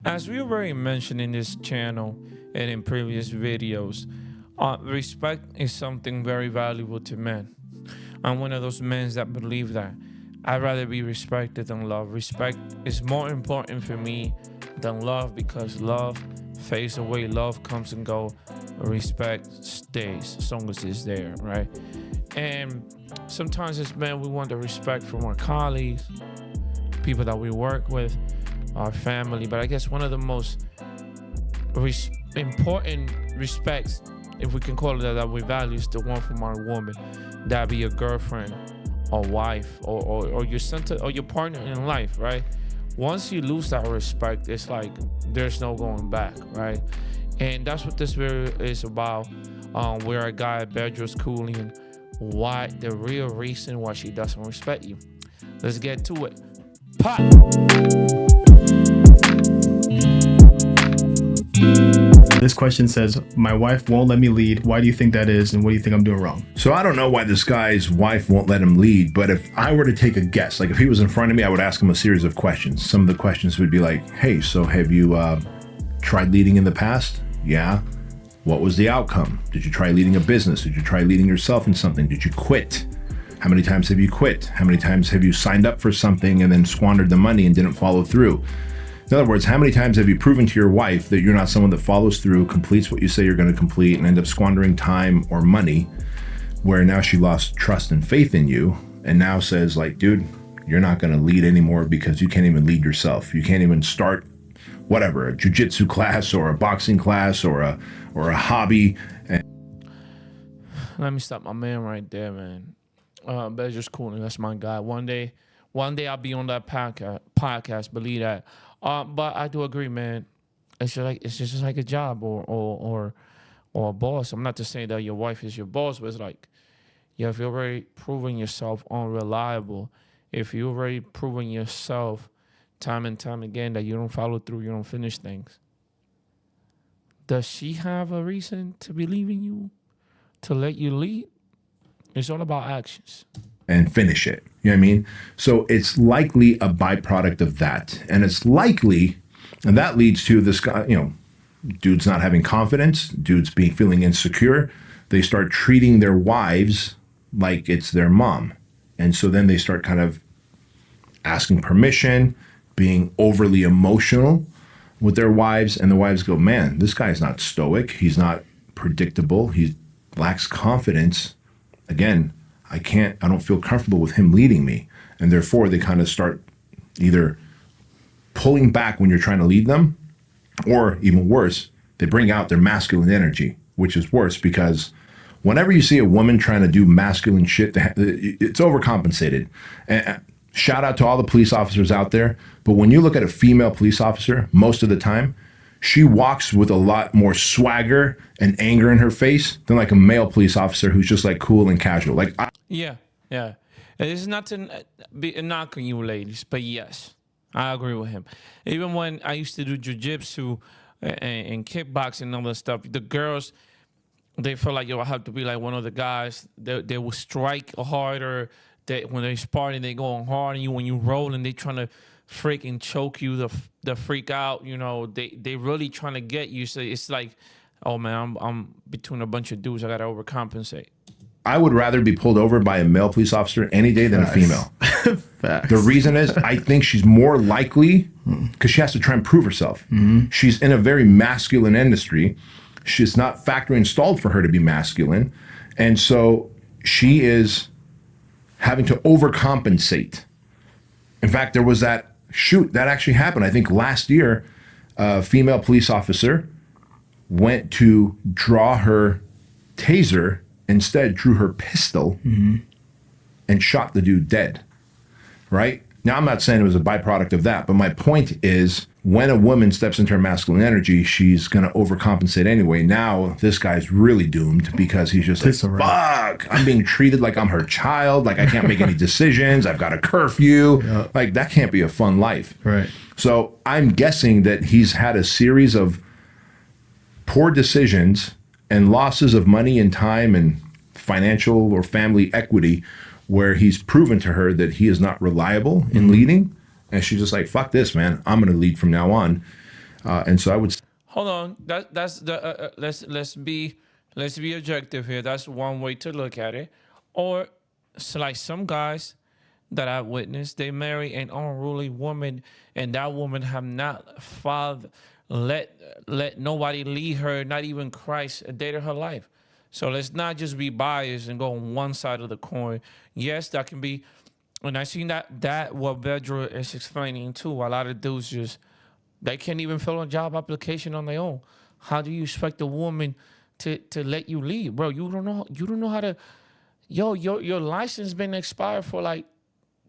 As we already mentioned in this channel and in previous videos, respect is something very valuable to men. I'm one of those men that believe that I'd rather be respected than love. Respect is more important for me than love because love fades away, love comes and goes, respect stays as long as it's there, right? And sometimes as men, we want the respect from our colleagues, people that we work with, our family. But I guess one of the most important respects, if we can call it that we value, is the one from our woman. That be your girlfriend or wife or your center or your partner in life, right? Once you lose that respect, it's like there's no going back, right? And that's what this video is about. Where a guy Bedros Keuilian, why the real reason why she doesn't respect you. Let's get to it. Pop. This question says, my wife won't let me lead. Why do you think that is? And what do you think I'm doing wrong? So I don't know why this guy's wife won't let him lead, but if I were to take a guess, like if he was in front of me, I would ask him a series of questions. Some of the questions would be like, hey, so have you tried leading in the past? Yeah. What was the outcome? Did you try leading a business? Did you try leading yourself in something? Did you quit? How many times have you quit? How many times have you signed up for something and then squandered the money and didn't follow through? In other words, how many times have you proven to your wife that you're not someone that follows through, completes what you say you're going to complete, and end up squandering time or money, where now she lost trust and faith in you, and now says like, dude, you're not going to lead anymore because you can't even lead yourself. You can't even start whatever, a jiu-jitsu class or a boxing class or a hobby. Let me stop my man right there, man. Bedros Keuilian, that's my guy. One day I'll be on that podcast. Believe that. But I do agree, man. It's just like a job or a boss. I'm not just saying that your wife is your boss, but it's like, yeah, if you're already proving yourself unreliable, if you're already proving yourself time and time again that you don't follow through, you don't finish things, does she have a reason to believe in you, to let you lead? It's all about actions. And finish it. You know what I mean? So it's likely a byproduct of that. And it's likely, and that leads to this guy, dudes not having confidence, dudes feeling insecure. They start treating their wives like it's their mom. And so then they start kind of asking permission, being overly emotional with their wives. And the wives go, man, this guy's not stoic. He's not predictable. He lacks confidence. Again, I don't feel comfortable with him leading me. And therefore they kind of start either pulling back when you're trying to lead them, or even worse, they bring out their masculine energy, which is worse because whenever you see a woman trying to do masculine shit, it's overcompensated. And shout out to all the police officers out there. But when you look at a female police officer, most of the time, she walks with a lot more swagger and anger in her face than like a male police officer who's just like cool and casual. Like, Yeah. It's not to be a knock on you ladies, but yes, I agree with him. Even when I used to do jiu-jitsu and kickboxing and all that stuff, the girls, they feel like, I have to be like one of the guys. They will strike harder. When they're sparring, they going hard on you. When you roll and they trying to freaking choke you, the freak out. They really trying to get you. So it's like, oh man, I'm between a bunch of dudes. I gotta overcompensate. I would rather be pulled over by a male police officer any day than a female. Facts. The reason is I think she's more likely because she has to try and prove herself. She's in a very masculine industry. She's not factory installed for her to be masculine. And so she is having to overcompensate. In fact, there was that actually happened. I think last year, a female police officer went to draw her taser, instead drew her pistol and shot the dude dead, right? Now, I'm not saying it was a byproduct of that, but my point is when a woman steps into her masculine energy, she's going to overcompensate anyway. Now, this guy's really doomed because he's just like, fuck, I'm being treated like I'm her child. Like I can't make any decisions. I've got a curfew. Yep. Like that can't be a fun life. Right. So I'm guessing that he's had a series of poor decisions and losses of money and time and financial or family equity where he's proven to her that he is not reliable in leading. And she's just like, fuck this, man. I'm going to lead from now on. And so I would Hold on. That's the let's be objective here. That's one way to look at it. Or it's like some guys that I witnessed, they marry an unruly woman, and that woman have not let nobody lead her, not even Christ, a day of her life. So let's not just be biased and go on one side of the coin. Yes, that can be, and I seen that what Vedra is explaining too. A lot of dudes just they can't even fill a job application on their own. How do you expect a woman to let you lead, bro? You don't know how to. Your license been expired for like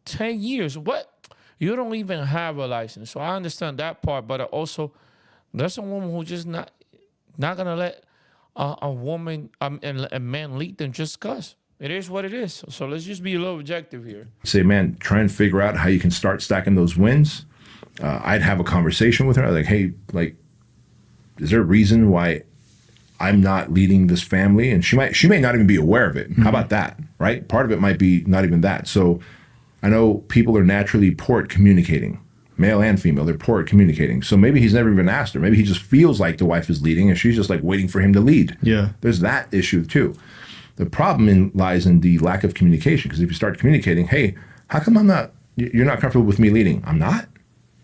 10 years. What? You don't even have a license. So I understand that part, but also there's a woman who just not gonna let a woman and a man lead them just cause. It is what it is. So let's just be a little objective here. say, man, try and figure out how you can start stacking those wins. I'd have a conversation with her, like, hey, like, is there a reason why I'm not leading this family? And she may not even be aware of it. How about that, right? Part of it might be not even that. So I know people are naturally poor at communicating, male and female. They're poor at communicating. So maybe he's never even asked her. Maybe he just feels like the wife is leading and she's just like waiting for him to lead. Yeah. There's that issue too. The problem lies in the lack of communication. Because if you start communicating, hey, how come you're not comfortable with me leading? I'm not?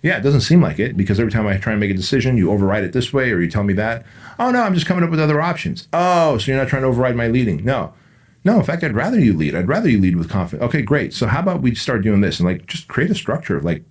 Yeah, it doesn't seem like it, because every time I try and make a decision, you override it this way, or you tell me that. Oh, no, I'm just coming up with other options. Oh, so you're not trying to override my leading. No, in fact, I'd rather you lead. I'd rather you lead with confidence. Okay, great. So how about we start doing this and like just create a structure of like,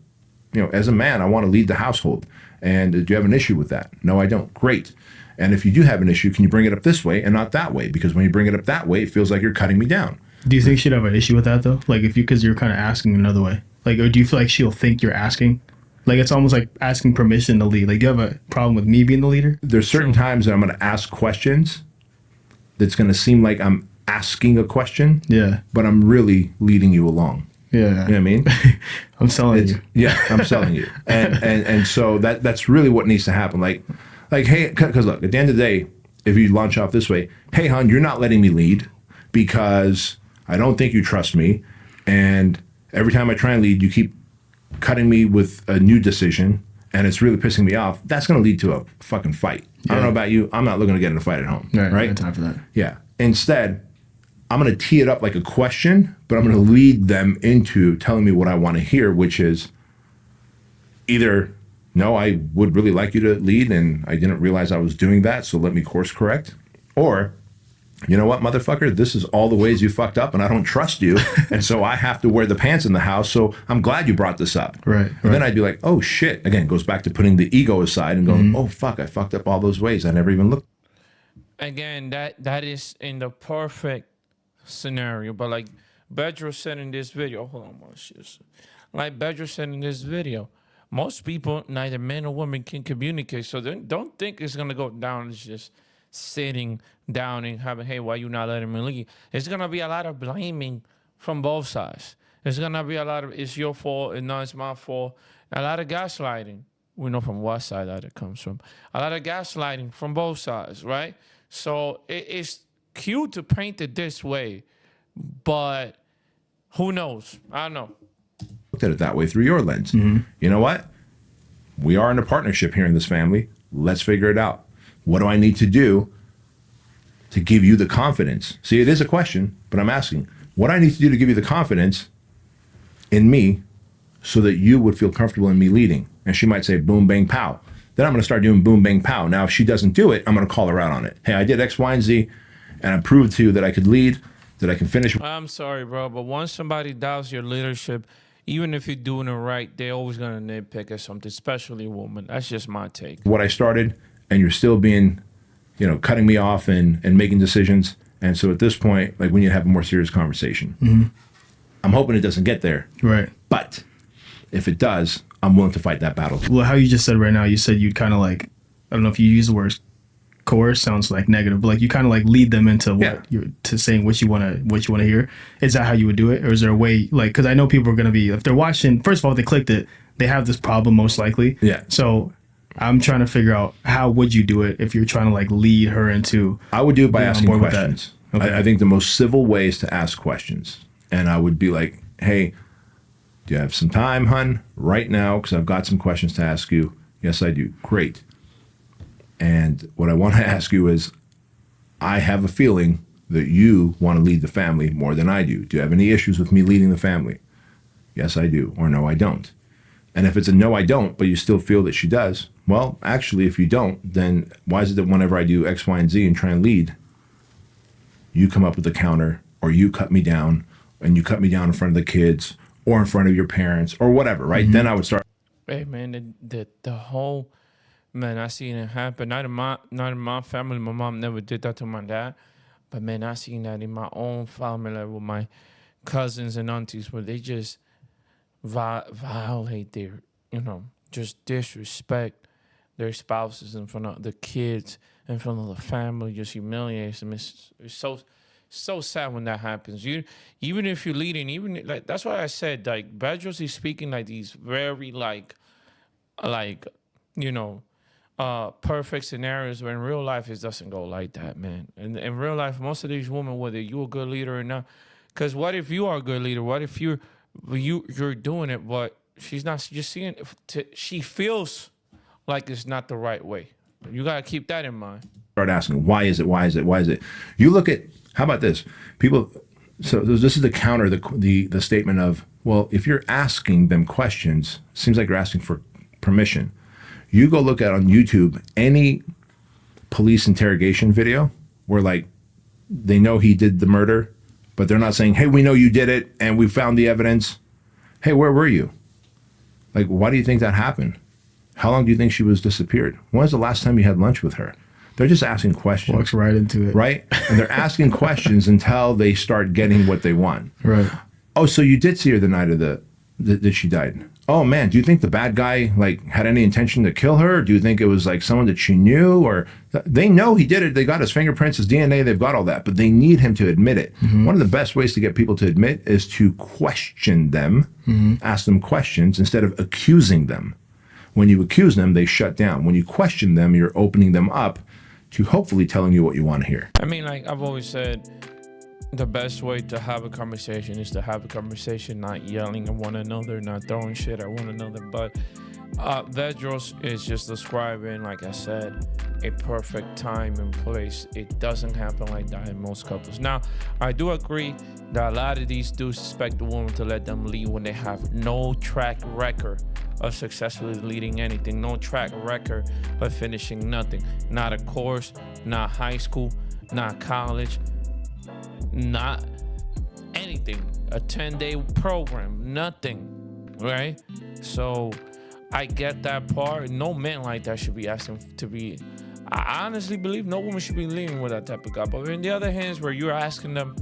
as a man, I want to lead the household. And do you have an issue with that? No, I don't. Great. And if you do have an issue, can you bring it up this way and not that way? Because when you bring it up that way, it feels like you're cutting me down. Do you think she'd have an issue with that though? Like because you're kind of asking another way. Like, or do you feel like she'll think you're asking? Like it's almost like asking permission to lead. Like, do you have a problem with me being the leader? There's certain times that I'm going to ask questions that's going to seem like I'm asking a question. Yeah. But I'm really leading you along. Yeah. You know what I mean? I'm selling you. Yeah, I'm selling you. And so that's really what needs to happen. Like, hey, because look, at the end of the day, if you launch off this way, hey, hon, you're not letting me lead because I don't think you trust me. And every time I try and lead, you keep cutting me with a new decision, and it's really pissing me off. That's going to lead to a fucking fight. I don't know about you. I'm not looking to get in a fight at home. Right? No time for that. Yeah. Instead, I'm going to tee it up like a question, but I'm going to lead them into telling me what I want to hear, which is either, no, I would really like you to lead, and I didn't realize I was doing that, so let me course correct. Or, you know what, motherfucker, this is all the ways you fucked up, and I don't trust you, and so I have to wear the pants in the house, so I'm glad you brought this up. Right. And then I'd be like, oh, shit. Again, it goes back to putting the ego aside and going, oh, fuck, I fucked up all those ways. I never even looked. Again, that is in the perfect scenario. But like Bedro said in this video, hold on, like Bedro said in this video, most people, neither men or women, can communicate. So then don't think it's gonna go down. It's just sitting down and having, hey, why you not letting me lead? It's gonna be a lot of blaming from both sides. It's gonna be a lot of it's your fault and no, it's my fault. A lot of gaslighting. We know from what side that it comes from. A lot of gaslighting from both sides, right? So it's cute to paint it this way, but who knows? I don't know. Looked at it that way through your lens. You know what? We are in a partnership here in this family. Let's figure it out. What do I need to do to give you the confidence? See, it is a question, but I'm asking, what do I need to do to give you the confidence in me so that you would feel comfortable in me leading? And she might say, boom, bang, pow. Then I'm going to start doing boom, bang, pow. Now, if she doesn't do it, I'm going to call her out on it. Hey, I did X, Y, and Z, and I proved to you that I could lead, that I can finish. I'm sorry, bro, but once somebody doubts your leadership, even if you're doing it right, they're always going to nitpick at something, especially a woman. That's just my take. What I started, and you're still being, cutting me off and making decisions. And so at this point, like, we need to have a more serious conversation. I'm hoping it doesn't get there. Right. But if it does, I'm willing to fight that battle. Well, how you just said right now, you said you'd kind of like, I don't know if you use the word coerce, sounds like negative, but like you kind of like lead them into what you're to saying what you want to hear. Is that how you would do it, or is there a way, like, because I know people are going to be, if they're watching, first of all, if they clicked it, they have this problem most likely. Yeah. So I'm trying to figure out, how would you do it if you're trying to like lead her into? I would do it by asking board with that. questions. Okay. I think the most civil way is to ask questions. And I would be like, hey, do you have some time, hun, right now? Because I've got some questions to ask you. Yes, I do. Great. And what I want to ask you is, I have a feeling that you want to lead the family more than I do. Do you have any issues with me leading the family? Yes, I do. Or no, I don't. And if it's a no, I don't, but you still feel that she does, well, actually, if you don't, then why is it that whenever I do X, Y, and Z and try and lead, you come up with a counter, or you cut me down, and you cut me down in front of the kids or in front of your parents or whatever, right? Then I would start. Hey man, the whole man, I seen it happen. Not in my family. My mom never did that to my dad, but man, I seen that in my own family with my cousins and aunties, where they just violate their, just disrespect their spouses in front of the kids, in front of the family, just humiliates them. It's so sad when that happens. Even if you're leading, even like that's why I said, like, Bedros is speaking like these very perfect scenarios, where in real life it doesn't go like that, man. And in real life, most of these women, whether you're a good leader or not, because what if you are a good leader? What if you're doing it, but she's not just seeing it? She feels like it's not the right way. You got to keep that in mind. Start asking, why is it? Why is it? Why is it? You look at, how about this? People, so this is the counter, the statement of, well, if you're asking them questions, it seems like you're asking for permission. You go look at on YouTube any police interrogation video where, like, they know he did the murder, but they're not saying, hey, we know you did it and we found the evidence. Hey, where were you? Like, why do you think that happened? How long do you think she was disappeared? When was the last time you had lunch with her? They're just asking questions. Walks right into it. Right? And they're asking questions until they start getting what they want. Right. Oh, so you did see her the night of that she died. Oh man, do you think the bad guy had any intention to kill her? Or do you think it was like someone that she knew? Or they know he did it. They got his fingerprints, his DNA, they've got all that, but they need him to admit it. One of the best ways to get people to admit is to question them, ask them questions instead of accusing them. When you accuse them, they shut down. When you question them, you're opening them up to hopefully telling you what you want to hear. I mean, like I've always said, the best way to have a conversation is to have a conversation, not yelling at one another, not throwing shit at one another. But Bedros is just describing, like I said, a perfect time and place. It doesn't happen like that in most couples. Now, I do agree that a lot of these dudes expect the woman to let them lead when they have no track record of successfully leading anything, no track record of finishing nothing. Not a course, not high school, not college, not anything, a 10-day program, nothing, right? So I get that part. No man like that should be asking to be. I honestly believe no woman should be leading with that type of guy. But on the other hand, where you're asking them,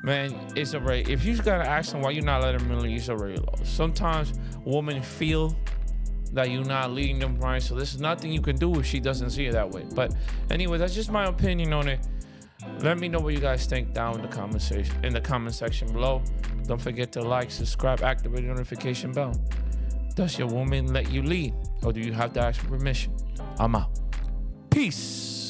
man, it's already, if you gotta ask them why you're not letting them lead, it's already low. Sometimes women feel that you're not leading them right, so there's nothing you can do if she doesn't see it that way. But anyway, that's just my opinion on it. Let me know what you guys think down in the comment section below. Don't forget to like, subscribe, activate the notification bell. Does your woman let you lead, or do you have to ask for permission? I'm out. Peace.